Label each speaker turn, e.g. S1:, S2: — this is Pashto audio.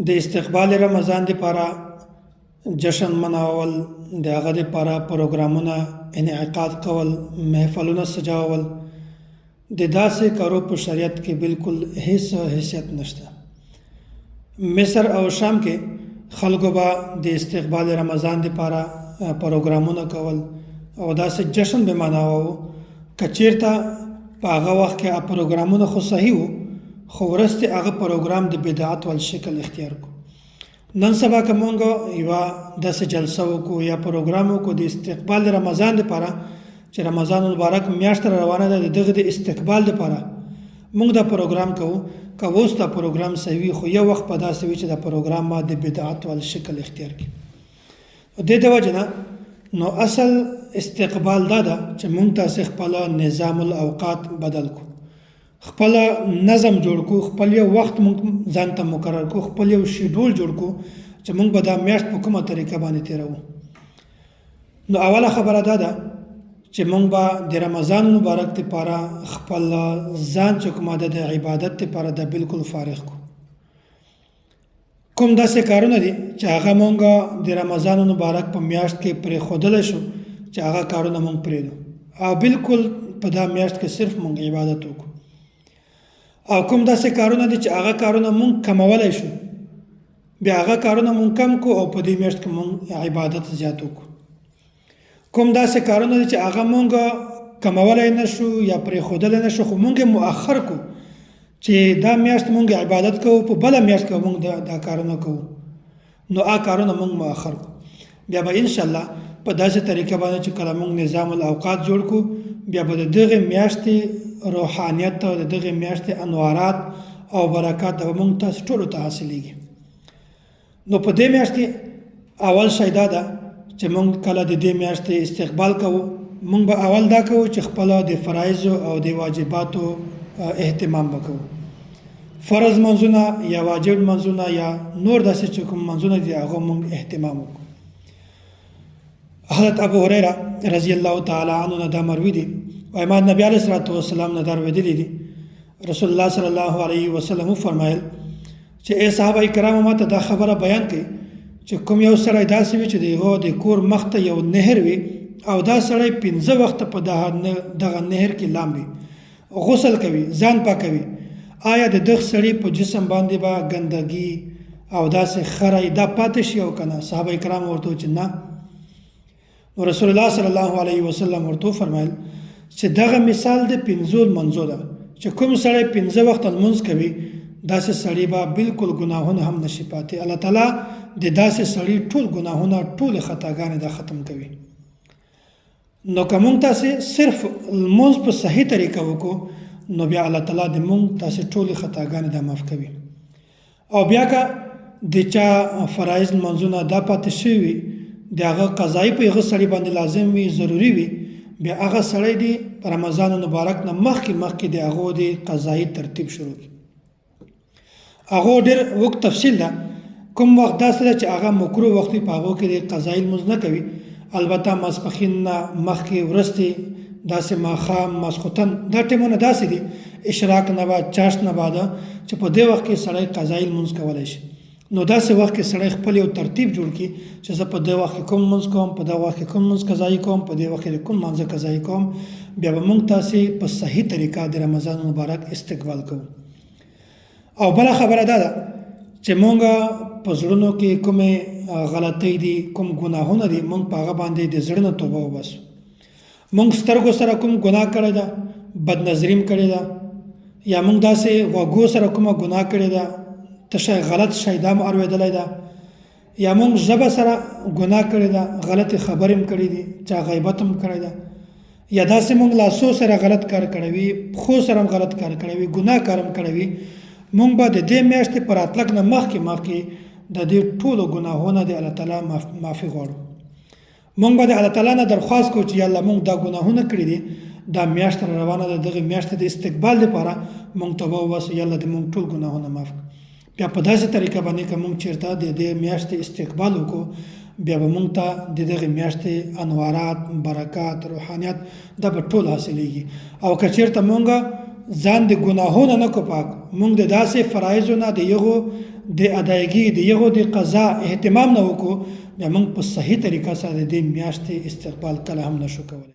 S1: د استقبال رمضان لپاره جشن مناول د هغه لپاره پروګرامونه انعقاد کول محفلونه سجاول د داسې کارو په شریعت کې بالکل هیڅ حیثیت نشته. مصر او شام کې خلکو به د استقبال رمضان لپاره پروګرامونه کول او داسې جشن به مناوه که چیرته په هغه وخت کې پروګرامونه خو صحیح وو خو وروسته هغه پروګرام د بدعت ول شکل اختیار کو. نن سبا که مونږ یوه داسې جلسه وکړو یا پروګرام وکړو د استقبال رمضان لپاره چې رمضان المبارک میاشت روانه ده د دغه د استقبال لپاره مونږ دا پروګرام کوو که اوس دا پروګرام صحیح خو یو وخت په داسې وي چې دا پروګرام ما د بدعت ول شکل اختیار کړي. د وجه نه نو اصل استقبال دا ده چې مونږ تاسې خپل نظام الاوقات بدل کو، خپل نظم جوړ کو، خپل یو وخت مونږ ځان ته مقرر کو، خپل یو شیډول جوړ کو چې مونږ به دا میاشت په کومه طریقه باندې تیروو. نو اوله خبره دا ده چې مونږ به د رمضان مبارک لپاره خپل ځان چې کومه ده د عبادت لپاره د بالکل فارغ کو. کوم داسې کارونه دي چې هغه مونږ د رمضان مبارک په میاشت کې پرېښودلی شو چې هغه کارونه مونږ پرېږدو او بالکل په دا میاشت کې صرف مونږ عبادت وکړو. او کوم داسې کارونه دي چې هغه کارونه مونږ کمولی شو بیا هغه کارونه مونږ کم کو او په دې میاشت کې مونږ عبادت زیات وکړو. کوم داسې کارونه دي چې هغه مونږ کمولی نه شو یا پرېښودلی نه شو خو مونږ یې مؤخر کو چې دا میاشت مونږ عبادت کوو په بله میاشت کې مونږ دا کارونه کوو نو کارونه مونږ مؤخر کو. بیا به انشاءالله په داسې طریقه باندې چې کله مونږ نظام الاوقات جوړ کو بیا به د دغې میاشتې روحانیت او د دغې میاشتې انوارات او برکات به مونږ تاسو ټولو ته حاصلېږي. نو په دې میاشت کې اول شی دا ده چې مونږ کله د دې میاشتې استقبال کوو مونږ به اول دا کوو چې خپل د فرایضو او د واجباتو اهتمام وکړو. فرض منځونه یا واجب منځونه یا نور داسې چې کوم منځونه دي هغه مونږ اهتمام وکړو. حضرت ابو هریره رضی الله تعالی عنه نه دا مروي دي وایي ما نبی علیه الصلاة والسلام نه دا اورېدلي دي. رسول الله صلی الله علیه وسلم وفرمایل چې ای صحابه کرامو ما ته دا خبره بیان کړئ چې کوم یو سړی داسې وي چې د هغه د کور مخ ته یو نهر وي او دا سړی 15 وخته په دغه نهر کې لامبي غسل کوي ځان پاکوي آیا د دغه سړي په جسم باندې به ګندګي او داسې خری دا پاتې شي او که نه؟ صحابه کرام ورته چې نه. نو رسول الله صلی الله علیه وسلم ورته فرمایل چې دغه مثال د 15 منځو ده چې کوم سړی 15 وخت لمونځ کوي داسې سړی به بالکل ګناهونه هم نشي پاتې. الله تعالی د داسې سړی ټول ګناهونه ټول خطاګانې دا ختم کوي. نو که مونږ تاسې صرف لمونځ په صحیح طریقه وکړو نو بیا الله تعالی د مونږ تاسې ټولې خطاګانې دا معاف کوي. او بیا که د چا فرایض لمونځونه دا پاتې شوي وي د هغه قضایي په هغه سړي باندې لازم وي ضروري وي بیا هغه سړی دی په رمضان مبارک نه مخکې د هغو د قضایي ترتیب شروع کړي. هغه ډېر وخت تفصیل ده کوم وخت داسې ده چې هغه مکروه وخت په هغو کې د قضایي لمونځ نه کوي. البته ماسپښین نه مخکې وروستې داسې ماښام ماسخوتن دا ټیمونه داسې دي اشراق نه بعد چاشت نه بعده چې په دې وخت کې سړی قضایي لمونځ کولی شي. نو داسې وخت کې سړی خپل یو ترتیب جوړ کړي چې زه په دې وخت کې کوم لمونځ کوم په دې وخت کې کوم لمونځ قضایي کوم په دې وخت کې کوم لمانځه قضایي کوم بیا به موږ تاسې په صحیح طریقه د رمضان مبارک استقبال کوو. او بله خبره دا ده چې مونږ په زړونو کې کومې غلطۍ دي کوم ګناهونه دي مونږ په هغه باندې د زړه نه توبه وباسو. مونږ سترګو سره کوم ګناه کړی ده بد نظریم کړې ده یا مونږ داسې غوږو سره کومه ګناه کړې ده تشه غلط شی دا مو اورېدلی ده یا مونږ ژبه سره ګناه کړې ده غلطې خبرې هم کړې دي چا غیبت هم کړی ده یا داسې مونږ لاسو سره غلط کار کړی وي پښو سره هم غلط کار کړی وي ګناه کار هم کړی وي مونږ به د دې میاشتې په راتلک نه مخکې د دې ټولو ګناهونه د الله تعالی معافي غواړو. مونږ به د الله تعالی نه درخواست کوو چې یا الله مونږ دا ګناهونه کړي دي دا میاشت را روانه ده دغه میاشتې د استقبال لپاره مونږ توبه وباسو یا الله دې مونږ ټول ګناهونه معاف کړي. بیا په داسې طریقه باندې که مونږ چېرته د دې میاشتې استقبال وکړو بیا به مونږ ته د دغې میاشتې انوارات برکات روحانیت دا به ټول حاصلېږي. او که چېرته مونږ ځان د ګناهونو نه کو پاک مونږ د داسې فرایضو نه د یغو د ادایګي د یغو د قضا اهتمام نه وکړو بیا موږ په صحیح طریقه سره د دې میاشتې استقبال کله هم نشو کولی.